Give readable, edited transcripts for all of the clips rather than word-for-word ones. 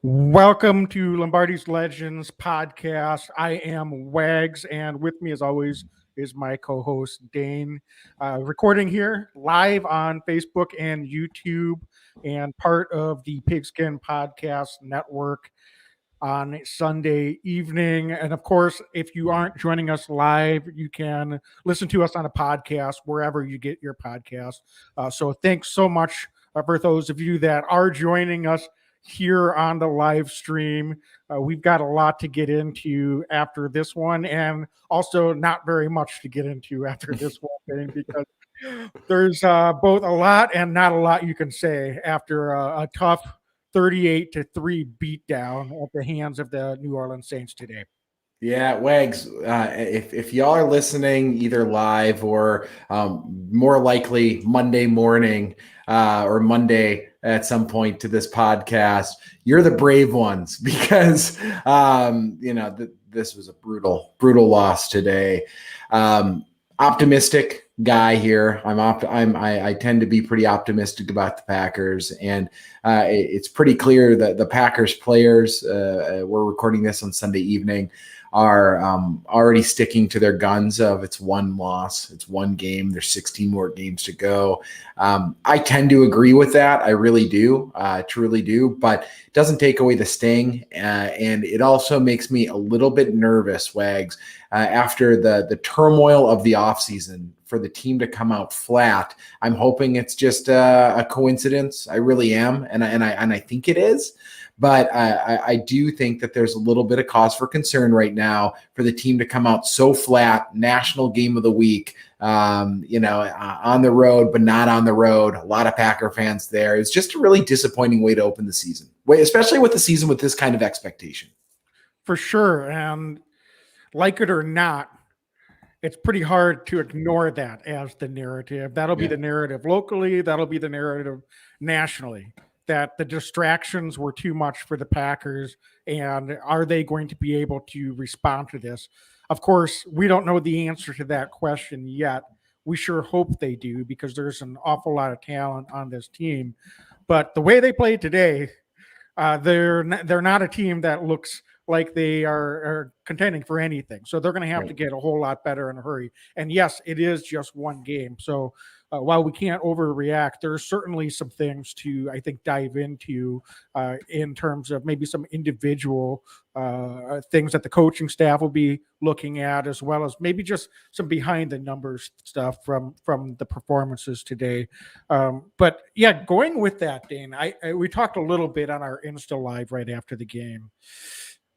Welcome to Lombardi's Legends podcast. I am Wags, and with me, as always, is my co-host Dane. Recording here live on Facebook and YouTube, and part of the Pigskin Podcast Network on Sunday evening. And of course, if you aren't joining us live, you can listen to us on a podcast wherever you get your podcast. So thanks so much for those of you that are joining us here on the live stream. We've got a lot to get into after this one, and also not very much to get into after this one, because there's both a lot and not a lot you can say after a tough 38-3 beatdown at the hands of the New Orleans Saints today. Yeah, Wags, if y'all are listening either live or more likely Monday morning or Monday at some point to this podcast, you're the brave ones because, this was a brutal loss today. Optimistic guy here. I tend to be pretty optimistic about the Packers, and it's pretty clear that the Packers players, we're recording this on Sunday evening, are already sticking to their guns of it's one loss, it's one game, there's 16 more games to go. I tend to agree with that. I really do, truly do, but it doesn't take away the sting. And it also makes me a little bit nervous, Wags, after the turmoil of the offseason for the team to come out flat. I'm hoping it's just a coincidence. I really am. And I think it is. But I do think that there's a little bit of cause for concern right now for the team to come out so flat. National game of the week, on the road, but not on the road. A lot of Packer fans there. It's just a really disappointing way to open the season, especially with the season with this kind of expectation. For sure. And like it or not, it's pretty hard to ignore that as the narrative. That'll be the narrative locally. That'll be the narrative nationally, that the distractions were too much for the Packers, and are they going to be able to respond to this? Of course, we don't know the answer to that question yet. We sure hope they do, because there's an awful lot of talent on this team. But the way they played today, they're not a team that looks like they are contending for anything. So they're going to have to get a whole lot better in a hurry. And yes, it is just one game. So while we can't overreact, there's certainly some things to, I think, dive into in terms of maybe some individual things that the coaching staff will be looking at, as well as maybe just some behind the numbers stuff from the performances today. But yeah, going with that, Dane, we talked a little bit on our Insta Live right after the game.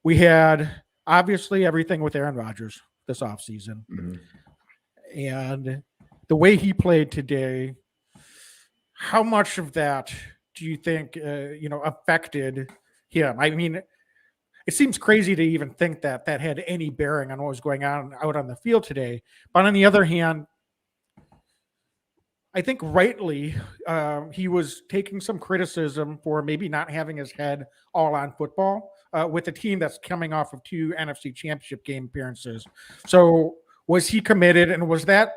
We had obviously everything with Aaron Rodgers this offseason. Mm-hmm. And the way he played today, how much of that do you think, affected him? I mean, it seems crazy to even think that had any bearing on what was going on out on the field today. But on the other hand, I think rightly, he was taking some criticism for maybe not having his head all on football with a team that's coming off of 2 NFC Championship game appearances. So was he committed, and was that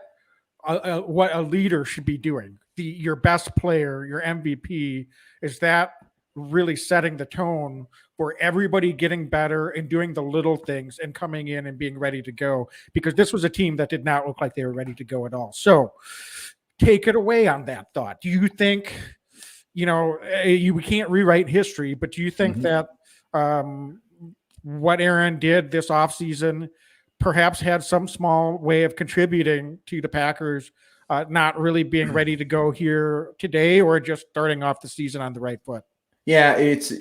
what a leader should be doing? Your best player, your MVP, is that really setting the tone for everybody getting better and doing the little things and coming in and being ready to go? Because this was a team that did not look like they were ready to go at all. So take it away on that thought. Do you think, we can't rewrite history, but do you think that what Aaron did this offseason perhaps had some small way of contributing to the Packers not really being ready to go here today, or just starting off the season on the right foot? Yeah, it's,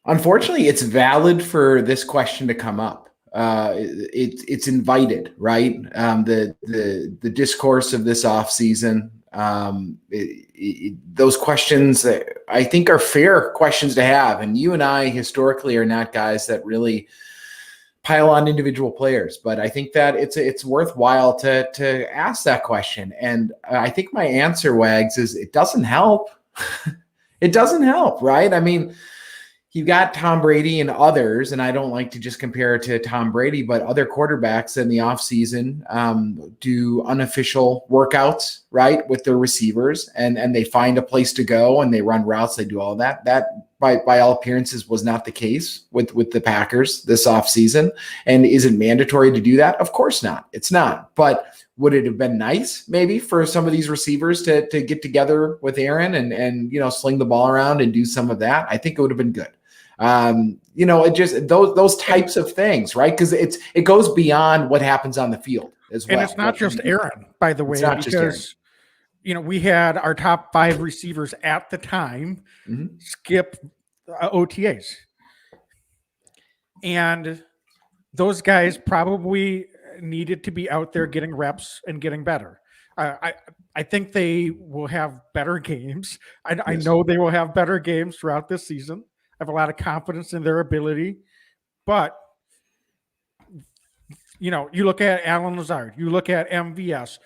unfortunately, it's valid for this question to come up. It's invited, right? The discourse of this offseason, those questions I think are fair questions to have. And you and I historically are not guys that really pile on individual players, but I think that it's worthwhile to ask that question. And I think my answer, Wags, is it doesn't help. It doesn't help, right? I mean, you got Tom Brady and others, and I don't like to just compare it to Tom Brady, but other quarterbacks in the offseason do unofficial workouts, right, with their receivers, and they find a place to go and they run routes, they do all that. That by all appearances was not the case with the Packers this offseason. And is it mandatory to do that? Of course not. It's not. But would it have been nice maybe for some of these receivers to get together with Aaron and sling the ball around and do some of that? I think it would have been good. It just those types of things, right? Because it goes beyond what happens on the field as well. And it's not just Aaron, by the way, It's not just Aaron. because we had our top 5 receivers at the time skip OTAs, and those guys probably needed to be out there getting reps and getting better. I think they will have better games. I know they will have better games throughout this season. I have a lot of confidence in their ability, but you look at Alan Lazard, you look at MVS,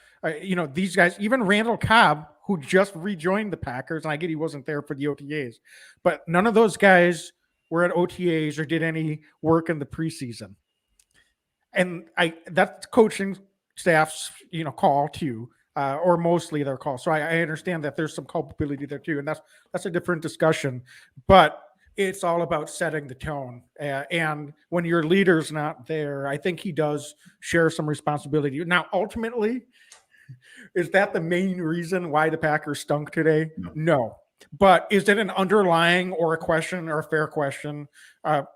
these guys, even Randall Cobb, who just rejoined the Packers, and I get he wasn't there for the OTAs, but none of those guys were at OTAs or did any work in the preseason. And that's coaching staff's, call too, or mostly their call. So I understand that there's some culpability there too, and that's a different discussion. But it's all about setting the tone. And when your leader's not there, I think he does share some responsibility. Now, ultimately, is that the main reason why the Packers stunk today? No. But is it an underlying or a question or a fair question?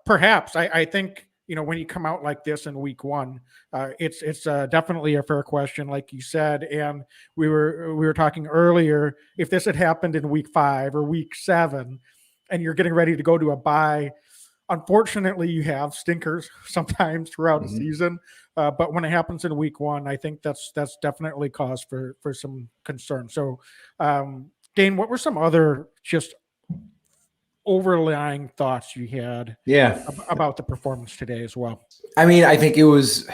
Perhaps. I think, when you come out like this in week 1, it's definitely a fair question, like you said. And we were talking earlier, if this had happened in week 5 or week 7, and you're getting ready to go to a bye, unfortunately, you have stinkers sometimes throughout the season. But when it happens in week 1, I think that's definitely cause for some concern. So, Dane, what were some other just overlying thoughts you had about the performance today as well? I mean, I think it was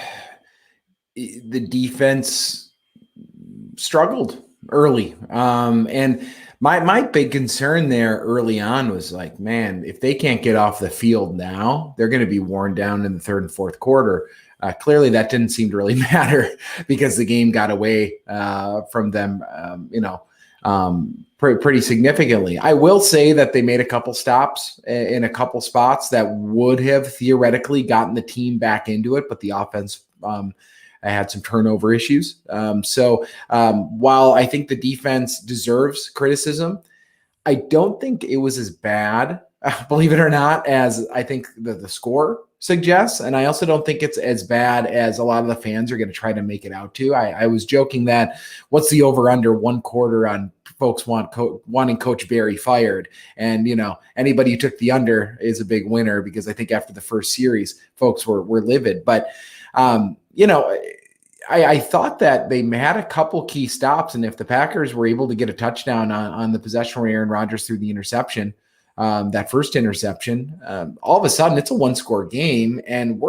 the defense struggled early. And my big concern there early on was like, man, if they can't get off the field now, they're going to be worn down in the 3rd and 4th quarter. Clearly, that didn't seem to really matter because the game got away from them, pretty significantly. I will say that they made a couple stops in a couple spots that would have theoretically gotten the team back into it, but the offense I had some turnover issues. So while I think the defense deserves criticism, I don't think it was as bad, believe it or not, as I think the score suggests. And I also don't think it's as bad as a lot of the fans are going to try to make it out to. I was joking that what's the over under 1 quarter on folks wanting Coach Barry fired. And, anybody who took the under is a big winner, because I think after the first series, folks were livid. But, I thought that they had a couple key stops, and if the Packers were able to get a touchdown on the possession where Aaron Rodgers threw the interception, that first interception, all of a sudden it's a 1-score game, and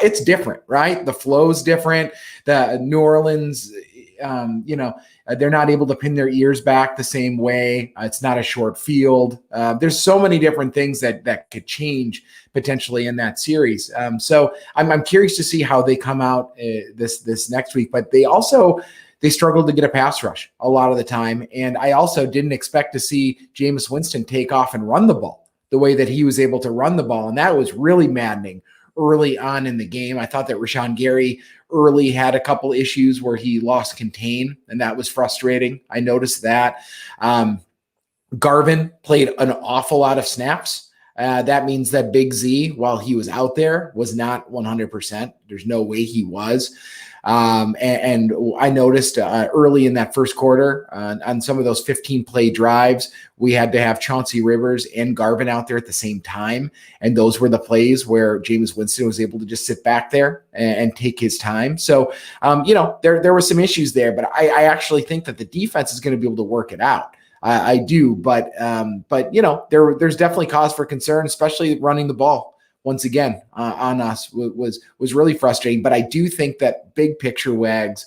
it's different, right? The flow's different. The New Orleans, they're not able to pin their ears back the same way. It's not a short field. There's so many different things that could change potentially in that series. So I'm curious to see how they come out this next week. But they struggled to get a pass rush a lot of the time. And I also didn't expect to see Jameis Winston take off and run the ball the way that he was able to run the ball. And that was really maddening early on in the game. I thought that Rashawn Gary early had a couple issues where he lost contain, and that was frustrating. I noticed that. Garvin played an awful lot of snaps. That means that Big Z, while he was out there, was not 100%. There's no way he was. And I noticed early in that first quarter on some of those 15-play drives, we had to have Chauncey Rivers and Garvin out there at the same time. And those were the plays where Jameis Winston was able to just sit back there and take his time. So, there were some issues there, but I actually think that the defense is going to be able to work it out. I do, but there's definitely cause for concern, especially running the ball. Once again, on us was really frustrating. But I do think that big picture, Wags,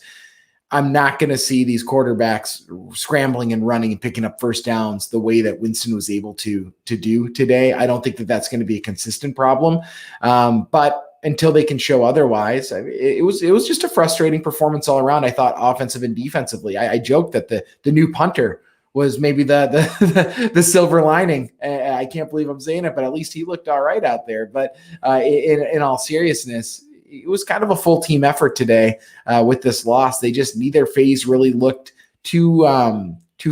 I'm not going to see these quarterbacks scrambling and running and picking up first downs the way that Winston was able to do today. I don't think that that's going to be a consistent problem. But until they can show otherwise, it was just a frustrating performance all around. I thought offensive and defensively. I joked that the new punter was maybe the silver lining. I can't believe I'm saying it, but at least he looked all right out there. But in all seriousness, it was kind of a full team effort today with this loss. They just, neither phase really looked too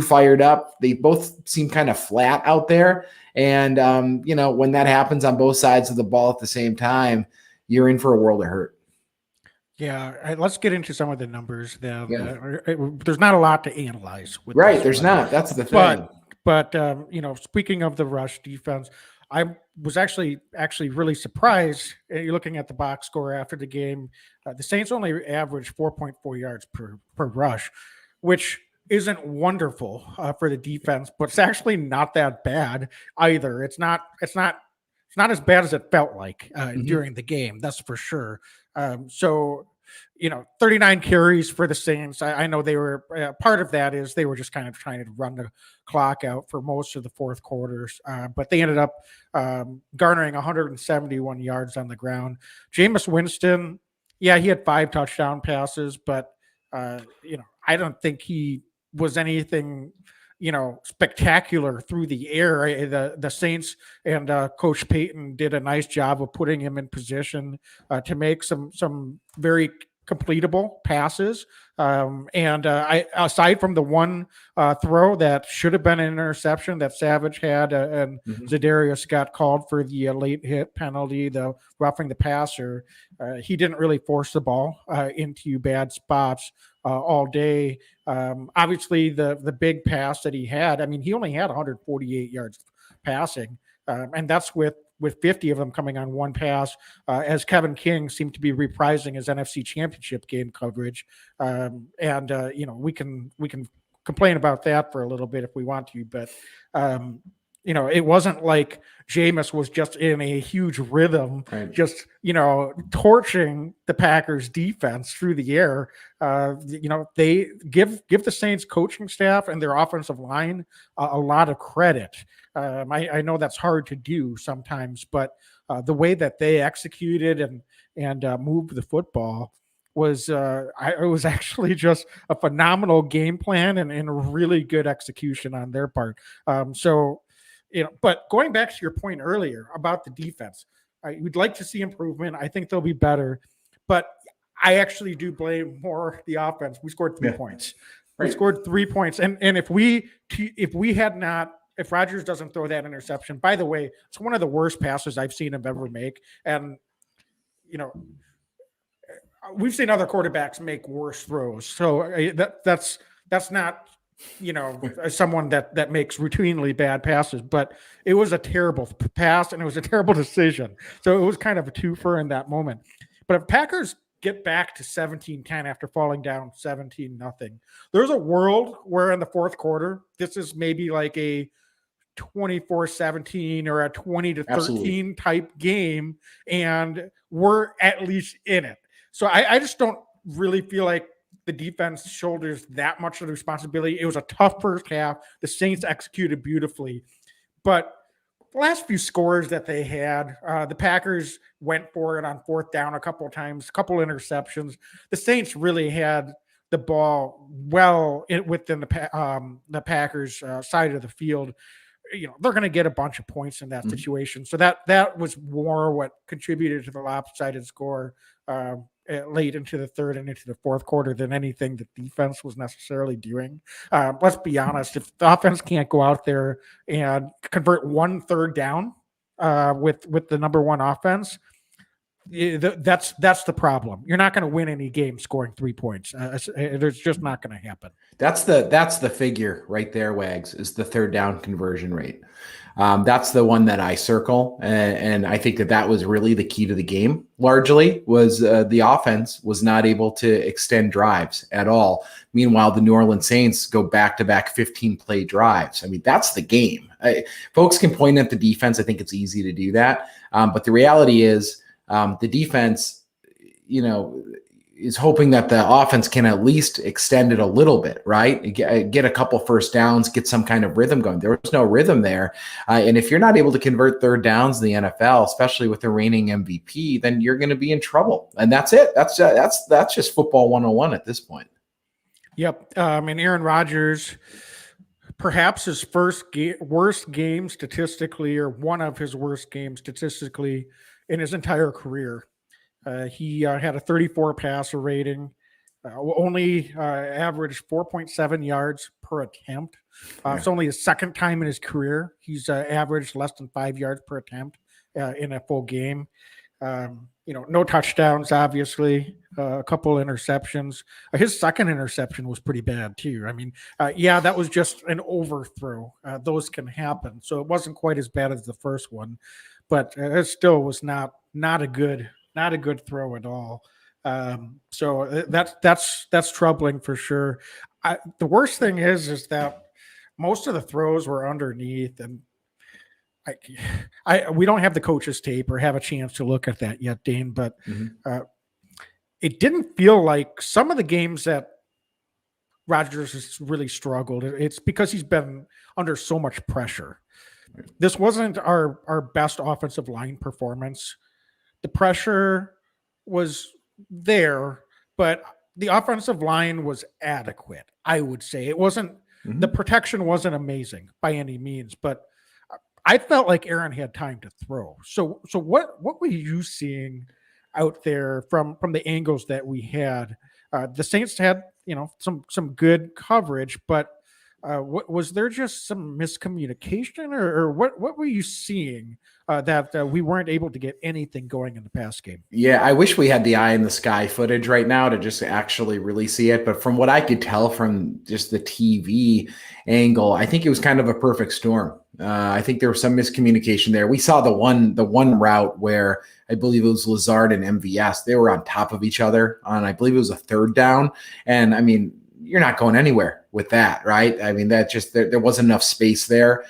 fired up. They both seemed kind of flat out there. And, when that happens on both sides of the ball at the same time, you're in for a world of hurt. Yeah, let's get into some of the numbers. Then Yeah. There's not a lot to analyze. With Right, there's not. That's the thing. But speaking of the rush defense, I was actually really surprised. You're looking at the box score after the game. The Saints only averaged 4.4 yards per rush, which isn't wonderful for the defense, but it's actually not that bad either. It's not as bad as it felt like during the game. That's for sure. 39 carries for the Saints. I know they were part of that is they were just kind of trying to run the clock out for most of the fourth quarters, but they ended up garnering 171 yards on the ground. Jameis Winston, he had 5 touchdown passes, but I don't think he was anything spectacular through the air. The Saints and Coach Payton did a nice job of putting him in position to make some very completable passes. Aside from the one throw that should have been an interception that Savage had, and Za'Darius got called for the late hit penalty, the roughing the passer, he didn't really force the ball into bad spots all day. Obviously, the big pass that he had, he only had 148 yards passing, and that's with 50 of them coming on one pass, as Kevin King seemed to be reprising his NFC Championship game coverage. We can complain about that for a little bit if we want to, but it wasn't like Jameis was just in a huge rhythm, right, just torching the Packers defense through the air. They give the Saints coaching staff and their offensive line a lot of credit. I know that's hard to do sometimes, but the way that they executed and moved the football was it was actually just a phenomenal game plan and really good execution on their part. But going back to your point earlier about the defense, we'd like to see improvement. I think they'll be better, but I actually do blame more the offense. We scored 3 points. Right. We scored 3 points, and if Rodgers doesn't throw that interception, by the way, it's one of the worst passes I've seen him ever make. And, we've seen other quarterbacks make worse throws. So that's not, someone that makes routinely bad passes, but it was a terrible pass and it was a terrible decision. So it was kind of a twofer in that moment. But if Packers get back to 17-10 after falling down 17-0, there's a world where in the fourth quarter, this is maybe like a 24-17 or a 20-13 Absolutely. type game, and we're at least in it. So I just don't really feel like the defense shoulders that much of the responsibility. It was a tough first half. The Saints executed beautifully, but the last few scores that they had, the Packers went for it on fourth down a couple of times, a couple interceptions. The Saints really had the ball well within the Packers side of the field. They're going to get a bunch of points in that situation. So that was more what contributed to the lopsided score late into the third and into the fourth quarter than anything the defense was necessarily doing. Let's be honest. If the offense can't go out there and convert 1 third down with the number one offense, that's the problem. You're not going to win any game scoring 3 points. There's just not going to happen. That's the figure right there, Wags, is the third down conversion rate. That's the one that I circle, and I think that was really the key to the game. Largely was the offense was not able to extend drives at all. Meanwhile, the New Orleans Saints go back-to-back 15-play drives. That's the game. Folks can point at the defense. I think it's easy to do that, but the reality is the defense, is hoping that the offense can at least extend it a little bit, right? Get a couple first downs, get some kind of rhythm going. There was no rhythm there. And if you're not able to convert third downs in the NFL, especially with the reigning MVP, then you're going to be in trouble. And that's it. That's just football 101 at this point. Yep. And Aaron Rodgers, perhaps his worst game statistically, or one of his worst games statistically in his entire career. He had a 34 passer rating, only averaged 4.7 yards per attempt. It's only his second time in his career he's averaged less than 5 yards per attempt in a full game. No touchdowns, obviously, a couple interceptions. His second interception was pretty bad too. I mean, that was just an overthrow. Those can happen. So it wasn't quite as bad as the first one, but it still was not a good throw at all. So that's troubling for sure. The worst thing is that most of the throws were underneath, and we don't have the coach's tape or have a chance to look at that yet, Dane, but it didn't feel like some of the games that Rodgers has really struggled. It's because he's been under so much pressure. This wasn't our best offensive line performance. The pressure was there, but the offensive line was adequate, I would say. It wasn't, the protection wasn't amazing by any means, but I felt like Aaron had time to throw. So what were you seeing out there from the angles that we had? The Saints had, some good coverage, but was there just some miscommunication, or what were you seeing that we weren't able to get anything going in the pass game? Yeah, I wish we had the eye in the sky footage right now to just actually really see it. But from what I could tell from just the TV angle, I think it was kind of a perfect storm. I think there was some miscommunication there. We saw the one route where I believe it was Lazard and MVS. They were on top of each other on, I believe it was a third down. And I mean, you're not going anywhere with that, right? I mean, that just, there wasn't enough space there.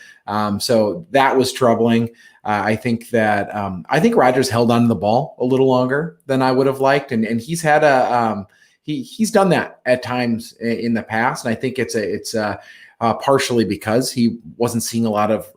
So that was troubling. I think Rodgers held on to the ball a little longer than I would have liked. And he's had he's done that at times in the past. And I think it's partially because he wasn't seeing a lot of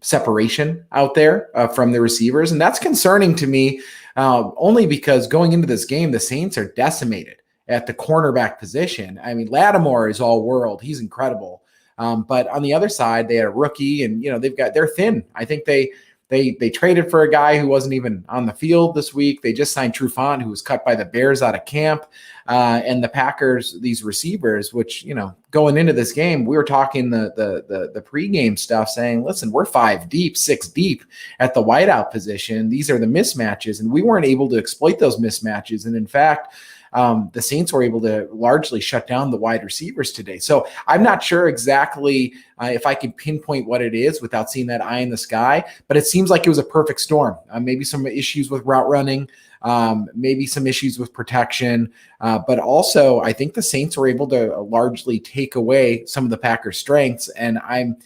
separation out there from the receivers. And that's concerning to me, only because going into this game, the Saints are decimated at the cornerback position. I mean, Lattimore is all world. He's incredible. But on the other side, they had a rookie, and they're thin. I think they traded for a guy who wasn't even on the field this week. They just signed Trufant, who was cut by the Bears out of camp. And the Packers, these receivers, which, going into this game, we were talking the pregame stuff saying, listen, we're 5 deep, 6 deep at the wideout position. These are the mismatches, and we weren't able to exploit those mismatches. And in fact, the Saints were able to largely shut down the wide receivers today. So I'm not sure exactly if I can pinpoint what it is without seeing that eye in the sky, but it seems like it was a perfect storm. Maybe some issues with route running, maybe some issues with protection, but also I think the Saints were able to largely take away some of the Packers' strengths, and I'm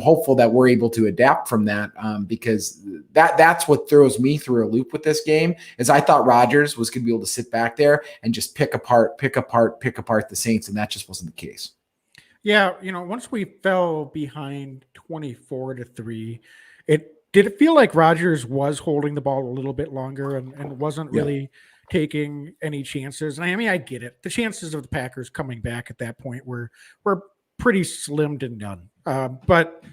hopeful that we're able to adapt from that, because that's what throws me through a loop with this game. Is I thought Rodgers was going to be able to sit back there and just pick apart the Saints, and that just wasn't the case. Yeah, once we fell behind 24-3, did it feel like Rodgers was holding the ball a little bit longer and wasn't really taking any chances. And I mean, I get it. The chances of the Packers coming back at that point were pretty slim to none. But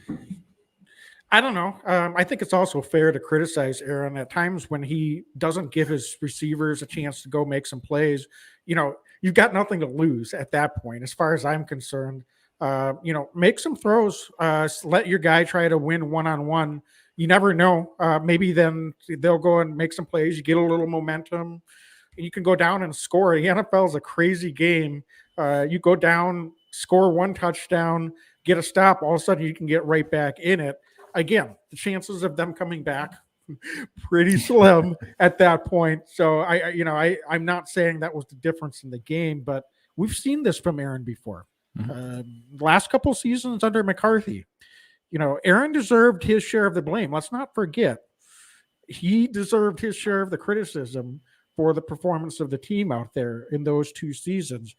I don't know. I think it's also fair to criticize Aaron at times when he doesn't give his receivers a chance to go make some plays. You've got nothing to lose at that point, as far as I'm concerned. Make some throws. Let your guy try to win one-on-one. You never know. Maybe then they'll go and make some plays. You get a little momentum. You can go down and score. The NFL is a crazy game. You go down, score one touchdown, get a stop, all of a sudden you can get right back in it. Again, the chances of them coming back pretty slim at that point. So I'm not saying that was the difference in the game, but we've seen this from Aaron before. Last couple seasons under McCarthy, Aaron deserved his share of the blame. Let's not forget, he deserved his share of the criticism for the performance of the team out there in those 2 seasons.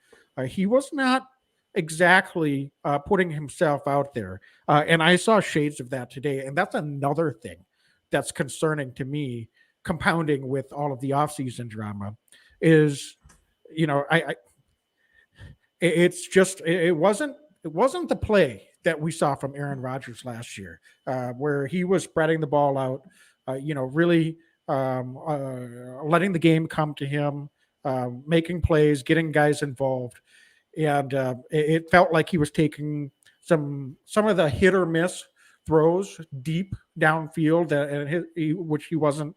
He was not exactly putting himself out there. And I saw shades of that today. And that's another thing that's concerning to me, compounding with all of the offseason drama, is, it's just, it wasn't the play that we saw from Aaron Rodgers last year, where he was spreading the ball out, really letting the game come to him, making plays, getting guys involved. And it felt like he was taking some of the hit or miss throws deep downfield, which he wasn't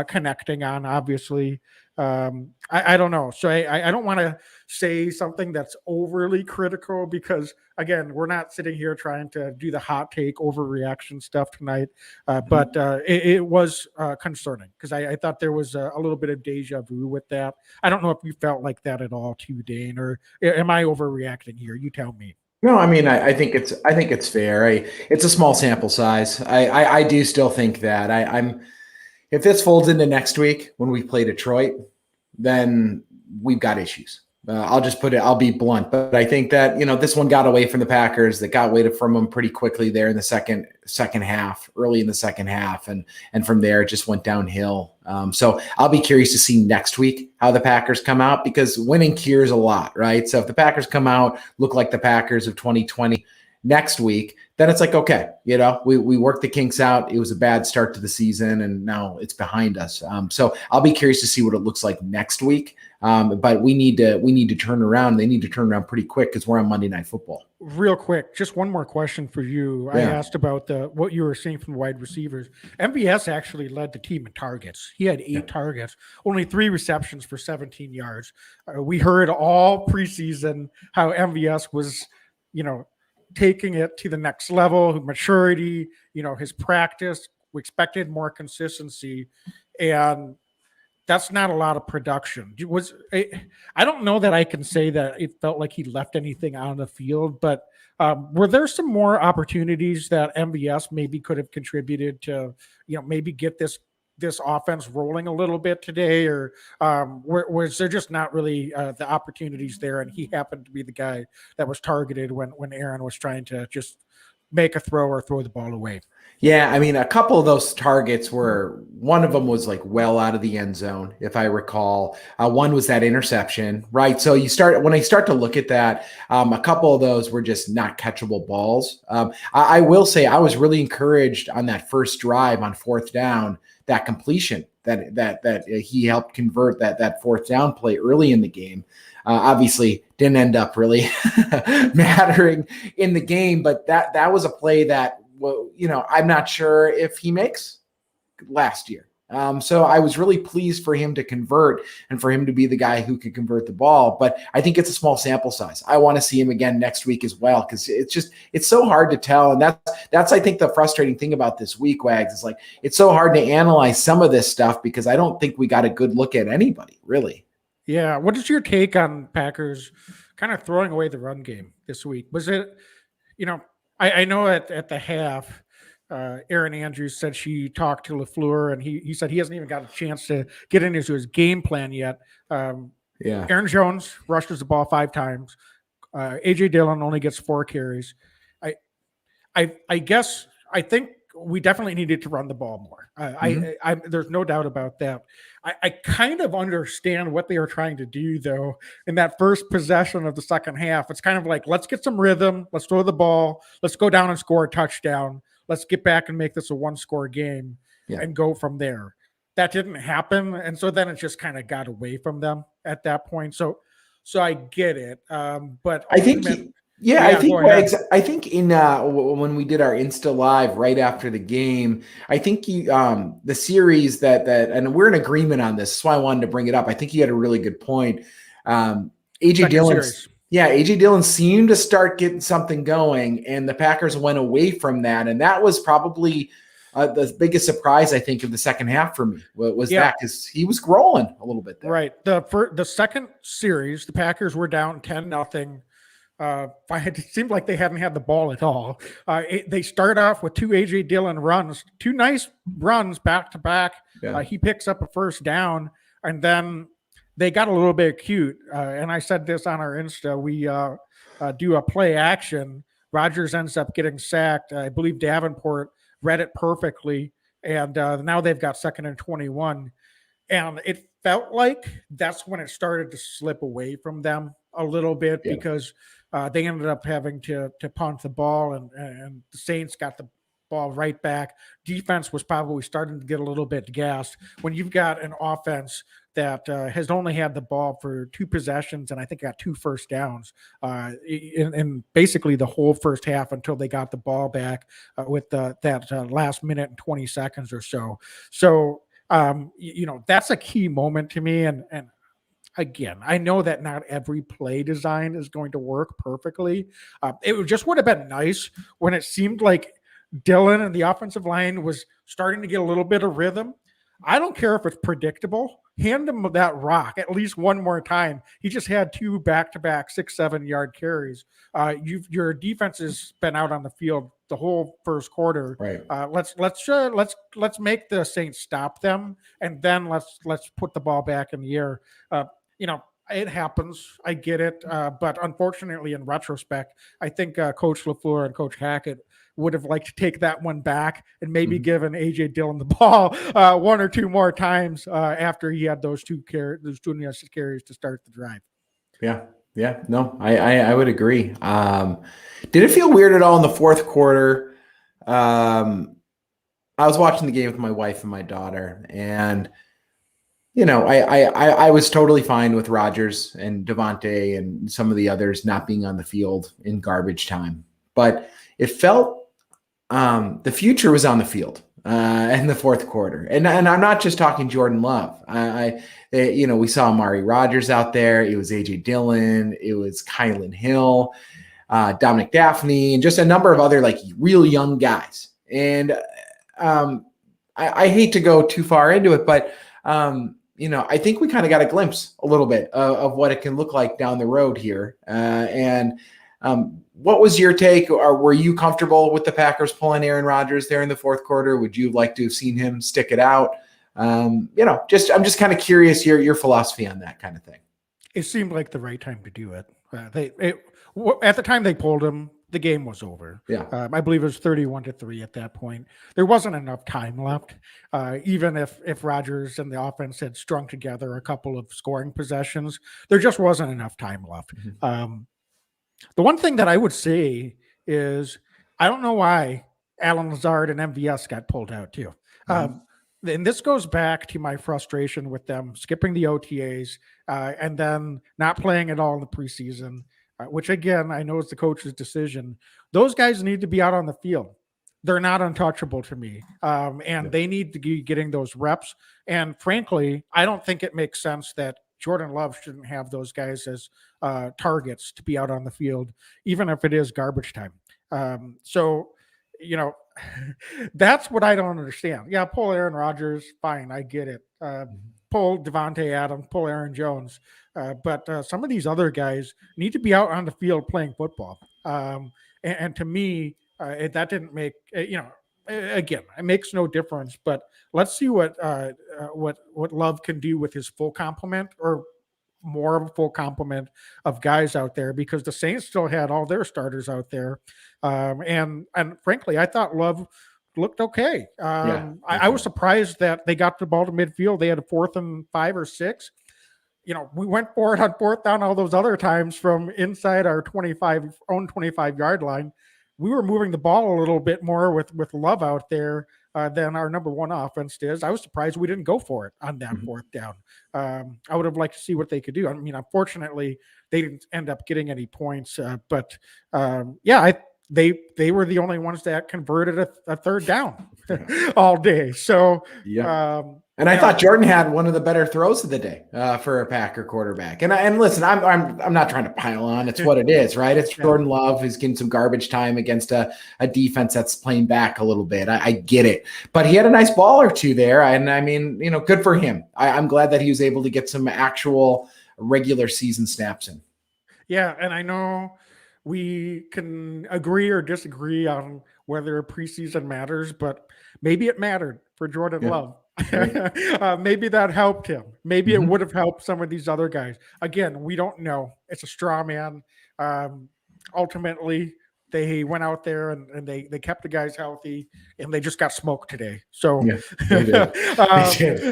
connecting on, obviously. I don't know. So I don't want to say something that's overly critical, because, again, we're not sitting here trying to do the hot take overreaction stuff tonight. But it was concerning, because I thought there was a little bit of deja vu with that. I don't know if you felt like that at all too, Dane, or am I overreacting here? You tell me. No, I mean, I think it's fair. It's a small sample size. I do still think that if this folds into next week when we play Detroit, then we've got issues. I'll be blunt, but I think that, this one got away from the Packers. That got away from them pretty quickly there in the second half, early in the second half. And from there, it just went downhill. So I'll be curious to see next week how the Packers come out, because winning cures a lot, right? So if the Packers come out, look like the Packers of 2020 next week, then it's like, okay, we worked the kinks out. It was a bad start to the season, and now it's behind us. So I'll be curious to see what it looks like next week. But we need to turn around. They need to turn around pretty quick, because we're on Monday Night Football. Real quick, just one more question for you. Yeah. I asked about what you were seeing from wide receivers. MVS actually led the team in targets. He had 8 targets, only 3 receptions for 17 yards. We heard all preseason how MVS was, taking it to the next level, maturity, his practice. We expected more consistency, and that's not a lot of production. I don't know that I can say that it felt like he left anything on the field, but were there some more opportunities that MVS maybe could have contributed to, maybe get this offense rolling a little bit today, or was there just not really the opportunities there, and he happened to be the guy that was targeted when Aaron was trying to just make a throw or throw the ball away? Yeah, I mean, a couple of those targets one of them was like well out of the end zone, if I recall. One was that interception, right? So when I start to look at that, a couple of those were just not catchable balls. I will say I was really encouraged on that first drive on 4th down, that completion that he helped convert that 4th down play early in the game. Obviously didn't end up really mattering in the game, but that was a play that, I'm not sure if he makes last year. So I was really pleased for him to convert and for him to be the guy who could convert the ball. But I think it's a small sample size. I want to see him again next week as well, because it's so hard to tell. And that's I think the frustrating thing about this week, Wags, is like it's so hard to analyze some of this stuff, because I don't think we got a good look at anybody, really. Yeah. What is your take on Packers kind of throwing away the run game this week? Was it, I know at the half, Erin Andrews said she talked to LaFleur, and he said he hasn't even got a chance to get into his game plan yet. Aaron Jones rushes the ball 5 times. A.J. Dillon only gets 4 carries. I guess I think we definitely needed to run the ball more. There's no doubt about that. I kind of understand what they were trying to do, though, in that first possession of the second half. It's kind of like, let's get some rhythm. Let's throw the ball. Let's go down and score a touchdown. Let's get back and make this a 1-score game and go from there. That didn't happen. And so then it just kind of got away from them at that point. So I get it. But I think I think in when we did our Insta Live right after the game, I think the series that and we're in agreement on this. That's why I wanted to bring it up. I think you had a really good point. A.J. Dillon seemed to start getting something going, and the Packers went away from that, and that was probably the biggest surprise, I think, of the second half for me was that, because he was rolling a little bit there. Right. The second series, the Packers were down 10-0. It seemed like they hadn't had the ball at all. They start off with 2 A.J. Dillon runs, 2 nice runs back to back. He picks up a first down. and then they got a little bit cute. And I said this on our Insta. We do a play action. Rogers ends up getting sacked. I believe Davenport read it perfectly, and now they've got 2nd and 21. And it felt like that's when it started to slip away from them a little bit Yeah. because they ended up having to punt the ball, and the Saints got the ball right back. Defense was probably starting to get a little bit gassed when you've got an offense that has only had the ball for 2 possessions and I think got 2 first downs in basically the whole first half until they got the ball back with that last minute and 20 seconds or so. So, that's a key moment to me. And again, I know that not every play design is going to work perfectly. It just would have been nice when it seemed like Dylan and the offensive line was starting to get a little bit of rhythm. I don't care if it's predictable. Hand him that rock at least one more time. He just had 2 back-to-back 6-7 yard carries. Your defense has been out on the field the whole first quarter. Right. Let's make the Saints stop them, and then let's put the ball back in the air. It happens. I get it. But unfortunately, in retrospect, I think Coach LaFleur and Coach Hackett would have liked to take that one back and maybe given A.J. Dillon the ball 1 or 2 more times after he had those 2 carries to start the drive. Yeah. Yeah. No, I would agree. Did it feel weird at all in the fourth quarter? I was watching the game with my wife and my daughter, and I was totally fine with Rogers and Devontae and some of the others not being on the field in garbage time, but it felt the future was on the field in the fourth quarter, and I'm not just talking Jordan Love. We saw Amari Rogers out there. It was A.J. Dillon. It was Kylan Hill, Dominic Daphne, and just a number of other real young guys. And I hate to go too far into it, but I think we kind of got a glimpse a little bit of what it can look like down the road here. What was your take, or were you comfortable with the Packers pulling Aaron Rodgers there in the fourth quarter? Would you like to have seen him stick it out? I'm just kind of curious your philosophy on that kind of thing. It seemed like the right time to do it. At the time they pulled him, the game was over. Yeah. I believe it was 31-3 at that point. There wasn't enough time left. Even if Rodgers and the offense had strung together a couple of scoring possessions, there just wasn't enough time left. Mm-hmm. The one thing that I would say is I don't know why Alan Lazard and MVS got pulled out too. And this goes back to my frustration with them skipping the OTAs and then not playing at all in the preseason, which again, I know is the coach's decision. Those guys need to be out on the field. They're not untouchable to me. And they need to be getting those reps. And frankly, I don't think it makes sense that Jordan Love shouldn't have those guys as targets to be out on the field, even if it is garbage time. That's what I don't understand. Yeah, pull Aaron Rodgers, fine, I get it. Pull Devontae Adams, pull Aaron Jones. But some of these other guys need to be out on the field playing football. And to me, that didn't make, again, it makes no difference. But let's see what Love can do with his full complement, or more of a full complement of guys out there, because the Saints still had all their starters out there. And frankly, I thought Love looked okay. I was surprised that they got the ball to midfield. They had a 4th and 5 or 6. We went for it on 4th down all those other times from inside our 25 yard line. We were moving the ball a little bit more with Love out there than our number 1 offense is. I was surprised we didn't go for it on that 4th down. I would have liked to see what they could do. I mean, unfortunately, they didn't end up getting any points. But they were the only ones that converted a 3rd down all day. So and I thought Jordan had one of the better throws of the day for a Packer quarterback. And listen, I'm not trying to pile on. It's what it is, right? It's Jordan Love who's getting some garbage time against a defense that's playing back a little bit. I get it, but he had a nice ball or 2 there, and I mean, good for him. I'm glad that he was able to get some actual regular season snaps in. Yeah, and I know we can agree or disagree on whether preseason matters, but maybe it mattered for Jordan Love. Maybe that helped him. Maybe Mhm. it would have helped some of these other guys. Again, we don't know. It's a straw man. Ultimately, they went out there and they kept the guys healthy, and they just got smoked today. So, Yeah, they did.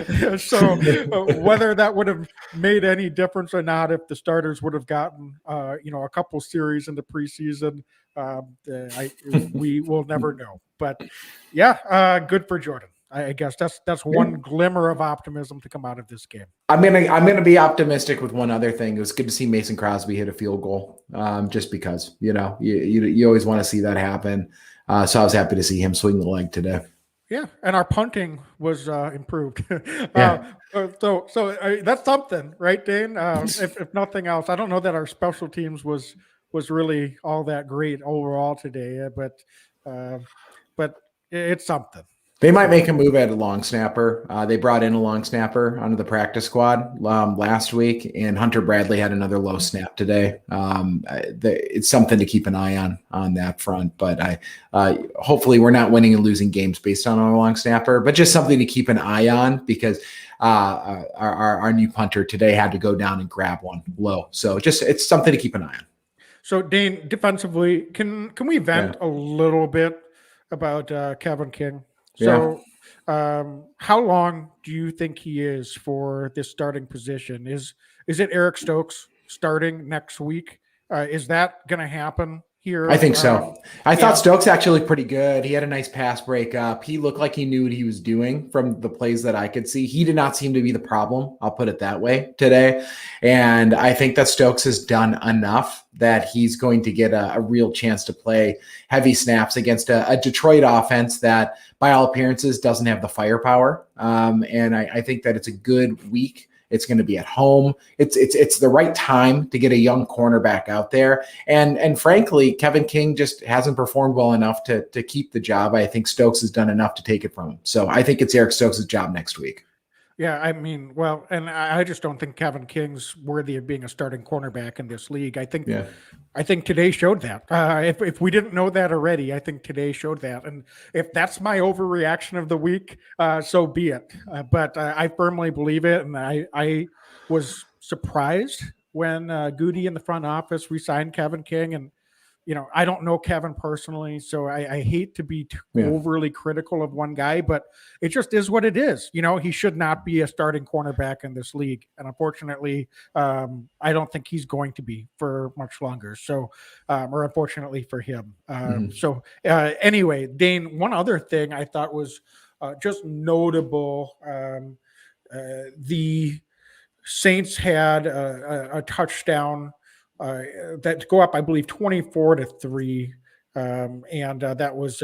They did. whether that would have made any difference or not, if the starters would have gotten, a couple series in the preseason, we will never know. But yeah, good for Jordan. I guess that's one glimmer of optimism to come out of this game. I'm gonna be optimistic with one other thing. It was good to see Mason Crosby hit a field goal, just because you always want to see that happen. So I was happy to see him swing the leg today. Yeah, and our punting was improved. Yeah. That's something, right, Dane? If nothing else, I don't know that our special teams was really all that great overall today, but it's something. They might make a move at a long snapper. They brought in a long snapper onto the practice squad last week, and Hunter Bradley had another low snap today. It's something to keep an eye on that front. But hopefully we're not winning and losing games based on our long snapper, but just something to keep an eye on, because our new punter today had to go down and grab one low. So it's something to keep an eye on. So Dane, defensively, can we vent a little bit about Kevin King? So, how long do you think he is for this starting position? Is it Eric Stokes starting next week? Is that going to happen here? I think so. I thought Stokes actually looked pretty good. He had a nice pass breakup. He looked like he knew what he was doing from the plays that I could see. He did not seem to be the problem. I'll put it that way today. And I think that Stokes has done enough that he's going to get a real chance to play heavy snaps against a Detroit offense that, by all appearances, doesn't have the firepower. And I think that it's a good week. It's going to be at home. It's the right time to get a young cornerback out there. And frankly, Kevin King just hasn't performed well enough to keep the job. I think Stokes has done enough to take it from him. So I think it's Eric Stokes' job next week. Yeah, I mean, well, and I just don't think Kevin King's worthy of being a starting cornerback in this league. I think today showed that. If we didn't know that already, I think today showed that. And if that's my overreaction of the week, so be it. But I firmly believe it, and I was surprised when Goody in the front office re-signed Kevin King, and I don't know Kevin personally, so I hate to be overly critical of one guy, but it just is what it is. He should not be a starting cornerback in this league. And unfortunately, I don't think he's going to be for much longer. So, or unfortunately for him. Anyway, Dane, one other thing I thought was just notable. The Saints had a touchdown that go up, I believe, 24-3. And that was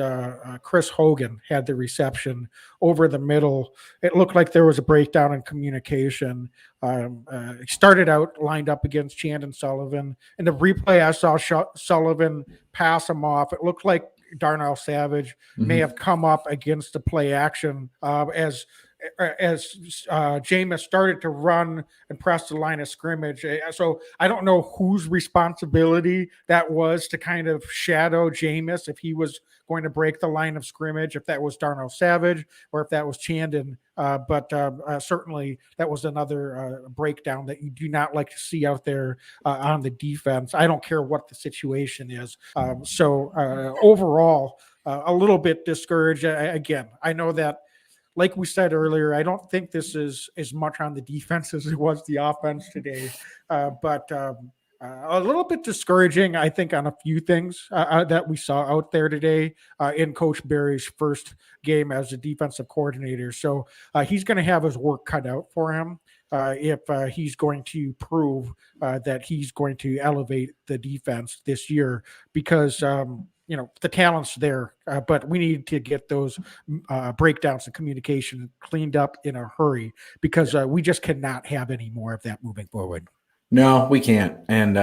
Chris Hogan had the reception over the middle. It looked like there was a breakdown in communication. He started out lined up against Chandon Sullivan. In the replay, I saw Sullivan pass him off. It looked like Darnell Savage may have come up against the play action as Jameis started to run and press the line of scrimmage. So I don't know whose responsibility that was to kind of shadow Jameis if he was going to break the line of scrimmage, if that was Darnell Savage or if that was Chandon. But certainly that was another breakdown that you do not like to see out there on the defense. I don't care what the situation is. Overall, a little bit discouraged. Again, I know that, like we said earlier, I don't think this is as much on the defense as it was the offense today, but a little bit discouraging, I think, on a few things that we saw out there today in Coach Berry's first game as a defensive coordinator. So he's going to have his work cut out for him if he's going to prove that he's going to elevate the defense this year, because the talent's there, but we need to get those breakdowns and communication cleaned up in a hurry, because we just cannot have any more of that moving forward. No, we can't. And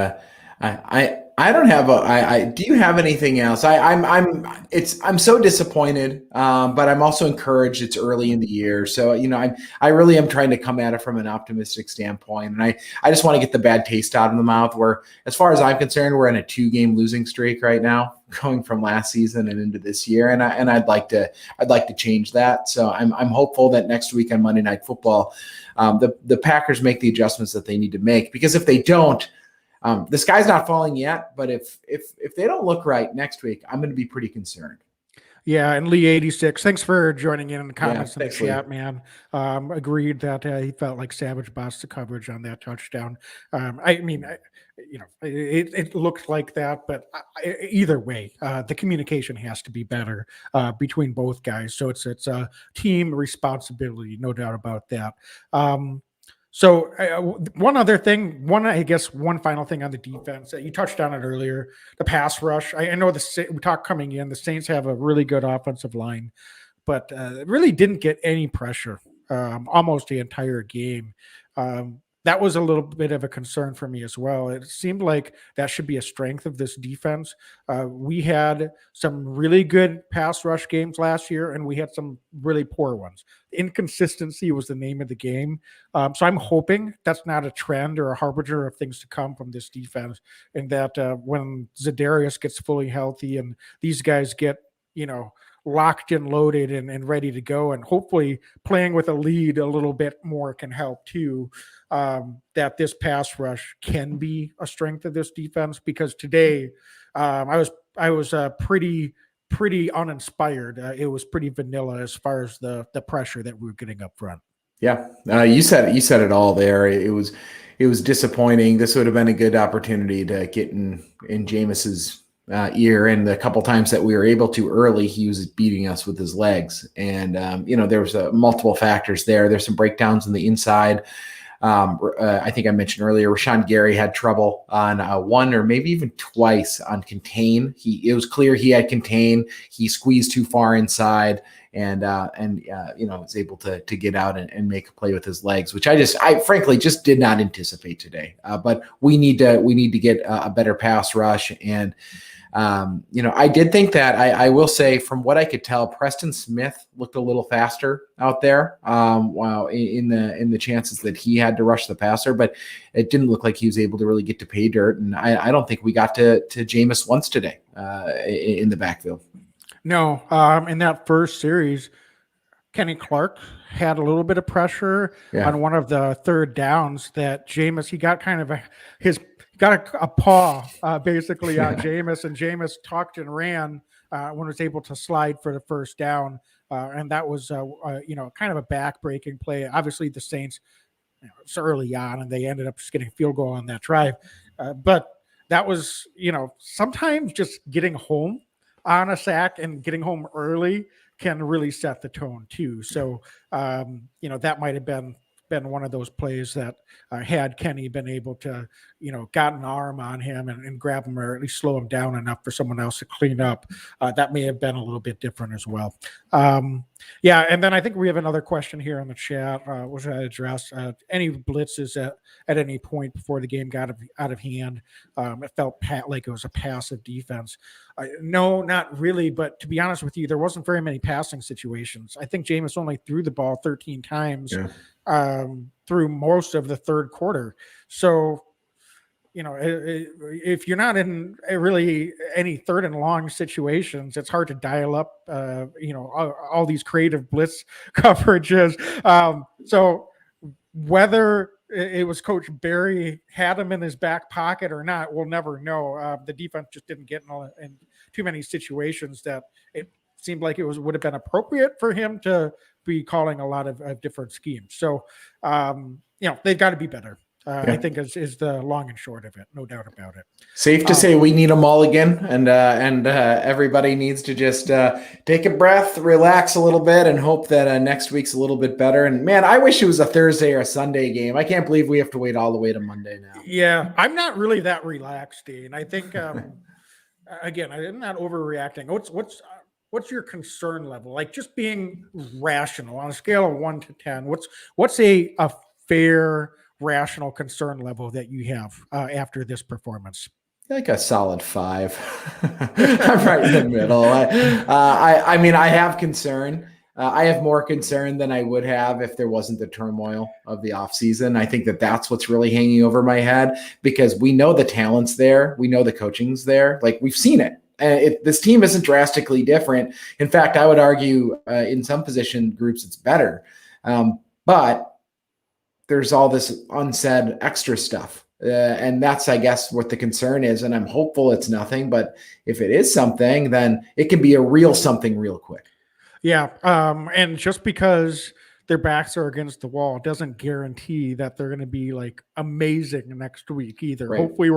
I I don't have a. Do you have anything else? I'm so disappointed, but I'm also encouraged. It's early in the year, so I really am trying to come at it from an optimistic standpoint, and I just want to get the bad taste out of the mouth. Where, as far as I'm concerned, we're in a 2-game losing streak right now, going from last season and into this year, and I'd like to change that. So I'm hopeful that next week on Monday Night Football, the Packers make the adjustments that they need to make, because if they don't. The sky's not falling yet, but if they don't look right next week, I'm going to be pretty concerned. Yeah, and Lee 86, thanks for joining in the comments in the thanks, Lee. chat, man. Agreed that he felt like Savage bossed the coverage on that touchdown. It looked like that, but either way, the communication has to be better between both guys. So it's a team responsibility, no doubt about that. So one other thing, one final thing on the defense. You touched on it earlier, the pass rush. I know we talked coming in, the Saints have a really good offensive line, but really didn't get any pressure almost the entire game. That was a little bit of a concern for me as well. It seemed like that should be a strength of this defense. We had some really good pass rush games last year, and we had some really poor ones. Inconsistency was the name of the game. So I'm hoping that's not a trend or a harbinger of things to come from this defense, and that when Za'Darius gets fully healthy and these guys get, locked and loaded and ready to go, and hopefully playing with a lead a little bit more can help too, that this pass rush can be a strength of this defense, because today I was pretty uninspired. It was pretty vanilla as far as the pressure that we were getting up front. Yeah, you said it all there. It was disappointing. This would have been a good opportunity to get in Jameis's ear, and the couple times that we were able to early, he was beating us with his legs, and there was multiple factors there. There's some breakdowns on the inside. I think I mentioned earlier, Rashawn Gary had trouble on one or maybe even twice on contain. It was clear he had contain. He squeezed too far inside, and was able to get out and make a play with his legs, which I frankly just did not anticipate today. But we need to get a better pass rush. And I did think that I will say, from what I could tell, Preston Smith looked a little faster out there. In the chances that he had to rush the passer, but it didn't look like he was able to really get to pay dirt. And I don't think we got to Jameis once today in the backfield. No, in that first series, Kenny Clark had a little bit of pressure on one of the third downs that Jameis, he got kind of a paw basically on Jameis, and Jameis tucked and ran when was able to slide for the first down. And that was, kind of a back-breaking play. Obviously, the Saints, it's early on, and they ended up just getting a field goal on that drive. But that was, sometimes just getting home on a sack and getting home early can really set the tone too. So, that might have been one of those plays that had Kenny been able to, got an arm on him and grab him, or at least slow him down enough for someone else to clean up. That may have been a little bit different as well. And then I think we have another question here in the chat. Which I address any blitzes at any point before the game got out of hand. It felt like it was a passive defense. No, not really. But to be honest with you, there wasn't very many passing situations. I think Jameis only threw the ball 13 times. Yeah. Through most of the third quarter. So, if you're not in really any third and long situations, it's hard to dial up, all these creative blitz coverages. So whether it was Coach Barry had him in his back pocket or not, we'll never know. The defense just didn't get in too many situations that it seemed like it would have been appropriate for him to be calling a lot of different schemes. So, they've got to be better. I think is the long and short of it. No doubt about it. Safe to say we need them all again. And everybody needs to just take a breath, relax a little bit, and hope that next week's a little bit better. And man, I wish it was a Thursday or a Sunday game. I can't believe we have to wait all the way to Monday now. Yeah, I'm not really that relaxed, Dean. I think, again, I'm not overreacting. What's your concern level? Like, just being rational on a scale of 1 to 10. What's a fair, rational concern level that you have after this performance? like a solid 5. I'm right in the middle. I mean, I have concern. I have more concern than I would have if there wasn't the turmoil of the offseason. I think that that's what's really hanging over my head, because we know the talent's there. We know the coaching's there. Like, we've seen it. This team isn't drastically different. In fact, I would argue in some position groups it's better. But there's all this unsaid extra stuff. And that's, I guess, what the concern is. And I'm hopeful it's nothing. But if it is something, then it can be a real something real quick. Yeah. And just because their backs are against the wall doesn't guarantee that they're going to be like amazing next week either. Right. Hopefully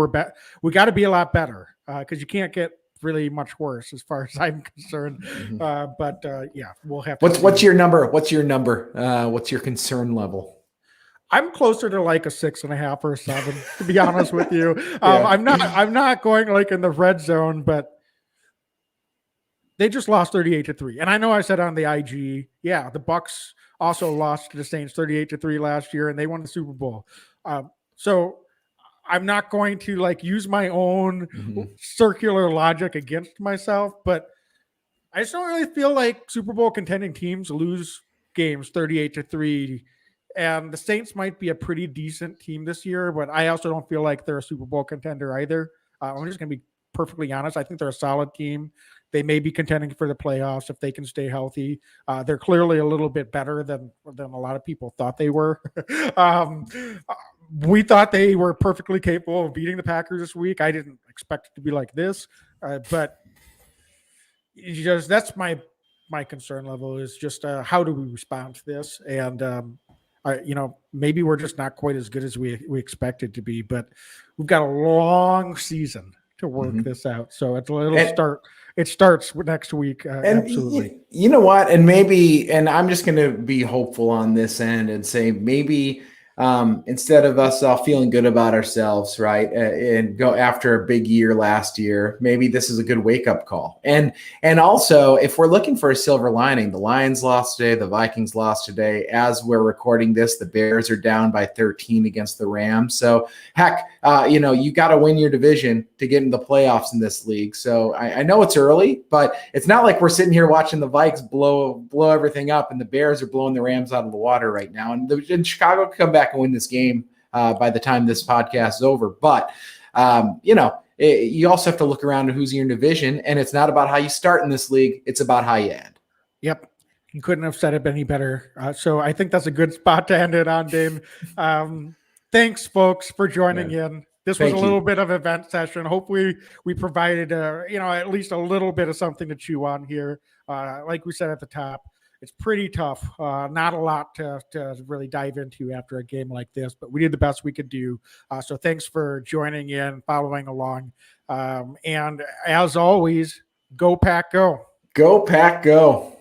we got to be a lot better because you can't get really much worse as far as I'm concerned. But yeah, we'll have to. What's your number? What's your number? What's your concern level? I'm closer to like a 6.5 or a 7, to be honest with you. I'm not going like in the red zone, but they just lost 38-3. And I know I said on the IG, yeah, the Bucs also lost to the Saints 38-3 last year, and they won the Super Bowl. So I'm not going to like use my own circular logic against myself, but I just don't really feel like Super Bowl contending teams lose games 38-3. And the Saints might be a pretty decent team this year, but I also don't feel like they're a Super Bowl contender either. I'm just going to be perfectly honest. I think they're a solid team. They may be contending for the playoffs if they can stay healthy. They're clearly a little bit better than a lot of people thought they were. We thought they were perfectly capable of beating the Packers this week. I didn't expect it to be like this, but that's my concern level is just how do we respond to this? And maybe we're just not quite as good as we expected to be, but we've got a long season to work this out. So it starts next week. Absolutely. You know what? And I'm just going to be hopeful on this end and say maybe instead of us all feeling good about ourselves, right, and go after a big year last year, maybe this is a good wake-up call. And also, if we're looking for a silver lining, the Lions lost today, the Vikings lost today. As we're recording this, the Bears are down by 13 against the Rams. So, heck, you got to win your division to get into the playoffs in this league. So I know it's early, but it's not like we're sitting here watching the Vikes blow everything up and the Bears are blowing the Rams out of the water right now. And Chicago could come back and win this game by the time this podcast is over. But, you also have to look around at who's in your division, and it's not about how you start in this league. It's about how you end. Yep. You couldn't have said it any better. So I think that's a good spot to end it on, Dane. Thanks, folks, for joining in. This was a little bit of an event session. Hopefully we provided, at least a little bit of something to chew on here. Like we said at the top, it's pretty tough. Not a lot to really dive into after a game like this, but we did the best we could do. So thanks for joining in, following along. And as always, go Pack, go. Go Pack, go.